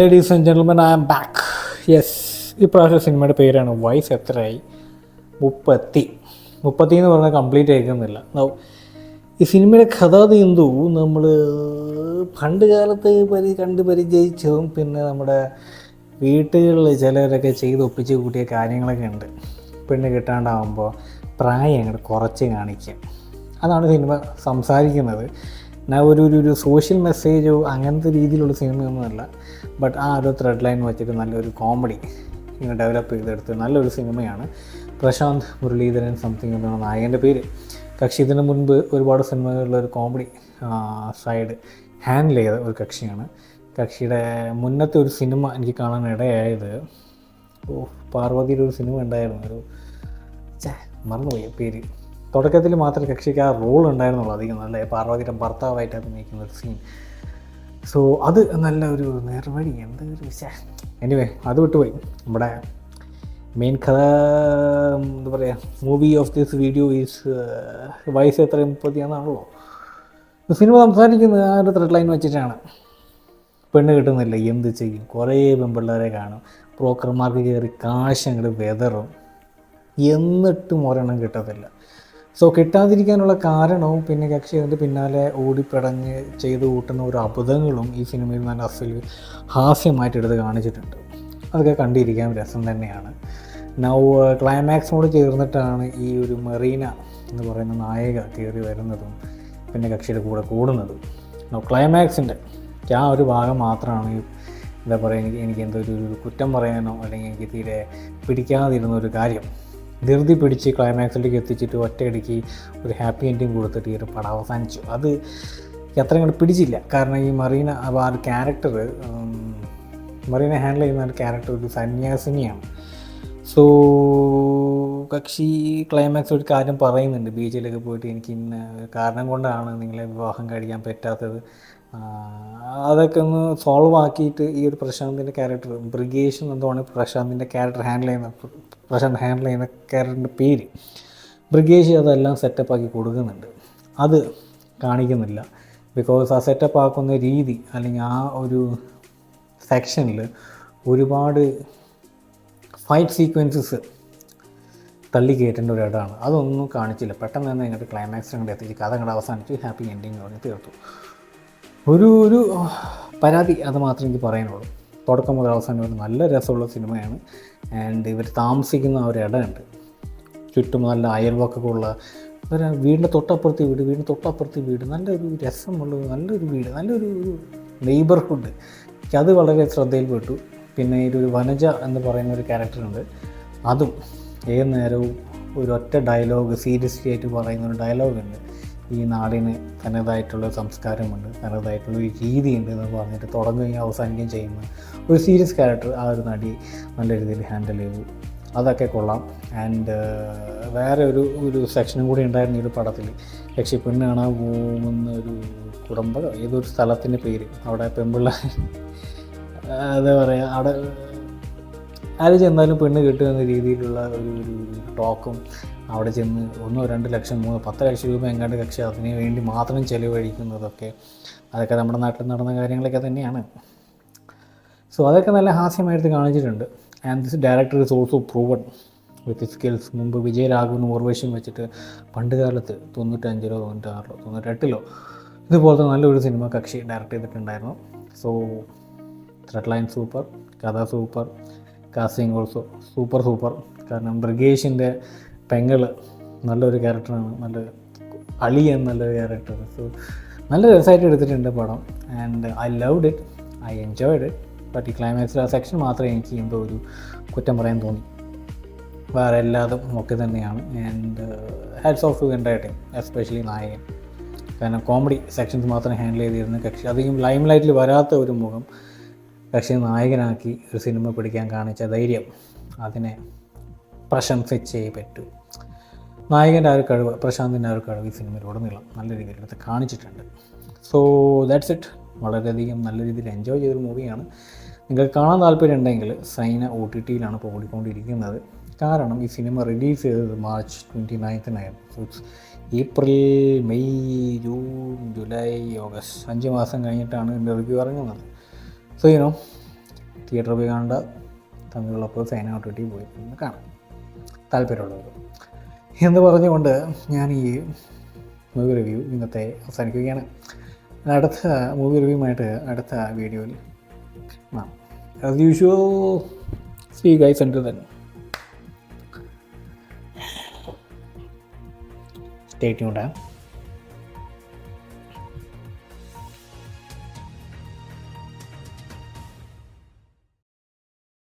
Ladies and gentlemen, I am back. Yes, ഇപ്രാവശ്യം സിനിമയുടെ പേരാണ് വയസ്സ് എത്രയായി. 30 എന്ന് പറഞ്ഞാൽ കംപ്ലീറ്റ് ആയിരിക്കുന്നില്ല. ഈ സിനിമയുടെ കഥ എന്തോ നമ്മൾ പണ്ട് കാലത്ത് കണ്ട് പരിചയിച്ചതും പിന്നെ നമ്മുടെ വീട്ടുകളിൽ ചിലരൊക്കെ ചെയ്ത് ഒപ്പിച്ച് കൂട്ടിയ കാര്യങ്ങളൊക്കെ ഉണ്ട്. പെണ്ണ് കിട്ടാണ്ടാവുമ്പോൾ പ്രായം അങ്ങോട്ട് കുറച്ച് കാണിക്കുക, അതാണ് സിനിമ സംസാരിക്കുന്നത്. ഞാൻ ഒരു സോഷ്യൽ മെസ്സേജോ അങ്ങനത്തെ രീതിയിലുള്ള സിനിമയൊന്നുമല്ല. ബട്ട് ആ ഒരു ത്രെഡ് ലൈൻ വെച്ചിട്ട് നല്ലൊരു കോമഡി ഇങ്ങനെ ഡെവലപ്പ് ചെയ്തെടുത്ത് നല്ലൊരു സിനിമയാണ്. പ്രശാന്ത് മുരളീധരൻ സംതിങ് എന്നാണ് നായകൻ്റെ പേര്. കക്ഷി ഇതിന് മുൻപ് ഒരുപാട് സിനിമകളിലൊരു കോമഡി സൈഡ് ഹാൻഡിൽ ചെയ്ത ഒരു കക്ഷിയാണ്. കക്ഷിയുടെ മുന്നത്തെ ഒരു സിനിമ എനിക്ക് കാണാൻ ഇടയായത് പാർവതിയുടെ ഒരു സിനിമ ഉണ്ടായിരുന്നു, ഒരു മറന്നുപോയി പേര്. തുടക്കത്തിൽ മാത്രമേ കക്ഷിക്ക് ആ റോൾ ഉണ്ടായിരുന്നുള്ളൂ, അധികം നല്ല പാർവതിയുടെ ഭർത്താവായിട്ട് അഭിനയിക്കുന്ന ഒരു സീൻ. സോ അത് നല്ല ഒരു നേർവഴി എന്തൊരു എനിവേ അത് വിട്ടുപോയി. നമ്മുടെ മെയിൻ കഥ എന്താ പറയുക, movie of this video is വയസ്സ് എത്ര 30 എന്നാണല്ലോ. സിനിമ സംസാരിക്കുന്നത് ആ ഒരു ത്രെഡ് ലൈൻ വെച്ചിട്ടാണ്. പെണ്ണ് കിട്ടുന്നില്ല, എന്ത് ചെയ്യും? കുറേ പെൺപിള്ളേരെ കാണും, ബ്രോക്കർമാർക്ക് കയറി കാശ് അങ്ങോട്ട് വെതറും, എന്നിട്ടും ഒരെണ്ണം കിട്ടത്തില്ല. സോ കിട്ടാതിരിക്കാനുള്ള കാരണവും പിന്നെ കക്ഷി അതിൻ്റെ പിന്നാലെ ഓടിപ്പടഞ്ഞ് ചെയ്ത് കൂട്ടുന്ന ഒരു അബദ്ധങ്ങളും ഈ സിനിമയിൽ നല്ല ഹാസ്യമായിട്ടെടുത്ത് കാണിച്ചിട്ടുണ്ട്. അതൊക്കെ കണ്ടിരിക്കാൻ രസം തന്നെയാണ്. നൗ ക്ലൈമാക്സിനോട് ചേർന്നിട്ടാണ് ഈ ഒരു മെറീന എന്ന് പറയുന്ന നായിക കയറി വരുന്നതും പിന്നെ കക്ഷിയുടെ കൂടെ കൂടുന്നതും. നൗ ക്ലൈമാക്സിൻ്റെ ആ ഒരു ഭാഗം മാത്രമാണ് എന്താ പറയുക, എനിക്ക് എന്തോ ഒരു കുറ്റം പറയാനോ അല്ലെങ്കിൽ എനിക്ക് തീരെ പിടിക്കാതിരുന്ന ഒരു കാര്യം ധൃതി പിടിച്ച് ക്ലൈമാക്സിലേക്ക് എത്തിച്ചിട്ട് ഒറ്റയടിക്ക് ഒരു ഹാപ്പി എൻഡിങ് കൊടുത്തിട്ട് ഈ ഒരു പടം അവസാനിച്ചു. അത് അത്ര അങ്ങോട്ട് പിടിച്ചില്ല. കാരണം ഈ മറീന ആ ഒരു ക്യാരക്ടർ, മറീന ഹാൻഡിൽ ചെയ്യുന്ന ഒരു ക്യാരക്ടർ ഒരു സന്യാസിനിയാണ്. സോ കക്ഷി ക്ലൈമാക്സ് ഒരു കാര്യം പറയുന്നുണ്ട്, ബീച്ചിലൊക്കെ പോയിട്ട് എനിക്ക് ഇന്ന കാരണം കൊണ്ടാണ് നിങ്ങളെ വിവാഹം കഴിക്കാൻ പറ്റാത്തത്. അതൊക്കെ ഒന്ന് സോൾവ് ആക്കിയിട്ട് ഈ ഒരു പ്രശാന്തിൻ്റെ ക്യാരക്ടർ, ബ്രിഗേഷൻ എന്താണ് പ്രശാന്ത് ഹാൻഡിൽ ചെയ്യുന്ന ക്യാരക്ടറിൻ്റെ പേര്, ബ്രിഗേഷ് അതെല്ലാം സെറ്റപ്പാക്കി കൊടുക്കുന്നുണ്ട്. അത് കാണിക്കുന്നില്ല. ബിക്കോസ് ആ സെറ്റപ്പ് ആക്കുന്ന രീതി അല്ലെങ്കിൽ ആ ഒരു സെക്ഷനിൽ ഒരുപാട് ഫൈറ്റ് സീക്വൻസസ് തള്ളിക്കയറ്റേണ്ട ഒരു ഇടമാണ്. അതൊന്നും കാണിച്ചില്ല. പെട്ടെന്ന് തന്നെ ഇങ്ങോട്ട് ക്ലൈമാക്സ് അങ്ങോട്ട് എത്തിച്ച് കഥ അങ്ങോട്ട് അവസാനിച്ച് ഹാപ്പി എൻഡിങ് പറഞ്ഞ് തീർത്തു. ഒരു പരാതി അത് മാത്രമേ എനിക്ക് പറയാനുള്ളൂ. തുടക്കം മുതൽ അവസാനം ഒരു നല്ല രസമുള്ള സിനിമയാണ്. ആൻഡ് ഇവർ താമസിക്കുന്ന ആ ഒരു ഇടമുണ്ട്, ചുറ്റും നല്ല അയൽവക്കൊക്കെ ഉള്ള വീടിൻ്റെ തൊട്ടപ്പുറത്ത് വീട് നല്ലൊരു രസമുള്ള നല്ലൊരു വീട്, നല്ലൊരു നെയ്ബർഹുഡ്. അത് വളരെ ശ്രദ്ധയിൽപ്പെട്ടു. പിന്നെ ഒരു വനജ എന്ന് പറയുന്ന ഒരു ക്യാരക്ടറുണ്ട്. അതും ഏത് നേരവും ഒരൊറ്റ ഡയലോഗ് സീരിയസ്ലി ആയിട്ട് പറയുന്ന ഒരു ഡയലോഗുണ്ട്. ഈ നാടിന് തനതായിട്ടുള്ള സംസ്കാരമുണ്ട്, തനതായിട്ടുള്ള ഒരു രീതിയുണ്ട് എന്ന് പറഞ്ഞിട്ട് തുടങ്ങുകയും അവസാനിക്കുകയും ചെയ്യുന്ന ഒരു സീരിയസ് ക്യാരക്ടർ ആ ഒരു നടി നല്ല രീതിയിൽ ഹാൻഡിൽ ചെയ്തു. അതൊക്കെ കൊള്ളാം. ആൻഡ് വേറെ ഒരു സെക്ഷനും കൂടി ഉണ്ടായിരുന്നു ഈ ഒരു പടത്തിൽ. കക്ഷി പെണ്ണ് കാണാൻ പോകുന്ന ഒരു കുടുംബം, ഏതൊരു സ്ഥലത്തിൻ്റെ പേര്, അവിടെ പെൺപിള്ള എന്താ പറയുക, അവിടെ ആര് ചെന്നാലും പെണ്ണ് കിട്ടുമെന്ന രീതിയിലുള്ള ഒരു ടോക്കും, അവിടെ ചെന്ന് 1-2 ലക്ഷം 10 ലക്ഷം രൂപ എങ്ങാണ്ട് കക്ഷി അതിന് വേണ്ടി മാത്രം ചിലവഴിക്കുന്നതൊക്കെ, അതൊക്കെ നമ്മുടെ നാട്ടിൽ നടന്ന കാര്യങ്ങളൊക്കെ തന്നെയാണ്. സോ അതൊക്കെ നല്ല ഹാസ്യമായിട്ട് കാണിച്ചിട്ടുണ്ട്. And this director is also proven with skills. മുമ്പ് വിജയരാഘവനും ഉർവശിയും വെച്ചിട്ട് പണ്ട് കാലത്ത് 95-ലോ 96-ലോ 98-ലോ ഇതുപോലത്തെ നല്ലൊരു സിനിമ കക്ഷി ഡയറക്റ്റ് ചെയ്തിട്ടുണ്ടായിരുന്നു. സോ ത്രെഡ് ലൈൻ സൂപ്പർ, കഥ സൂപ്പർ, കാസ്റ്റിംഗ് ഓൾസോ സൂപ്പർ. കാരണം ബ്രിഗേഷിൻ്റെ പെങ്ങൾ നല്ലൊരു ക്യാരക്ടറാണ്, നല്ല അളിയൻ നല്ലൊരു ക്യാരക്ടർ. സോ നല്ല രസമായിട്ട് എടുത്തിട്ടുണ്ട് പടം. And I loved it, I enjoyed it. But ഈ ക്ലൈമാക്സിൽ ആ സെക്ഷൻ മാത്രമേ എനിക്ക് എന്തോ ഒരു കുറ്റം പറയാൻ തോന്നി. വേറെ എല്ലാതും ഒക്കെ തന്നെയാണ്. And hats of two entire team, especially നായകൻ. കാരണം കോമഡി സെക്ഷൻസ് മാത്രം ഹാൻഡിൽ ചെയ്തിരുന്ന കക്ഷി, അധികം ലൈം ലൈറ്റിൽ വരാത്ത ഒരു മുഖം കക്ഷി നായകനാക്കി ഒരു സിനിമ പിടിക്കാൻ കാണിച്ച ധൈര്യം, അതിനെ പ്രശംസിച്ചേ പറ്റൂ. നായകൻ്റെ ആ ഒരു കഴിവ്, പ്രശാന്തിൻ്റെ ആ ഒരു കഴിവ് ഈ സിനിമയിലുടനീളം നല്ല രീതിയിൽ എടുത്ത് കാണിച്ചിട്ടുണ്ട്. So that's it. വളരെയധികം നല്ല രീതിയിൽ എൻജോയ് ചെയ്തൊരു മൂവിയാണ്. നിങ്ങൾക്ക് കാണാൻ താല്പര്യം ഉണ്ടെങ്കിൽ സൈന OTT-യിലാണ് ഇപ്പോൾ ഓടിക്കൊണ്ടിരിക്കുന്നത്. കാരണം ഈ സിനിമ റിലീസ് ചെയ്തത് March 29-നായിരുന്നു. So it's April, May, June, July, August 5 മാസം കഴിഞ്ഞിട്ടാണ് എൻ്റെ റിവ്യൂ ഇറങ്ങുന്നത്. സോ തിയേറ്ററിൽ പോയി കാണേണ്ട, തമ്മിലുള്ളപ്പോൾ സൈനൗട്ടിട്ടി പോയി കാണാം താല്പര്യമുള്ളവർ എന്ന് പറഞ്ഞുകൊണ്ട് ഞാൻ ഈ മൂവി റിവ്യൂ ഇന്നത്തെ അവസാനിക്കുകയാണ്. അടുത്ത മൂവി റിവ്യൂമായിട്ട് അടുത്ത വീഡിയോയിൽ കാണാം. As usual, see you guys until then. Stay tuned.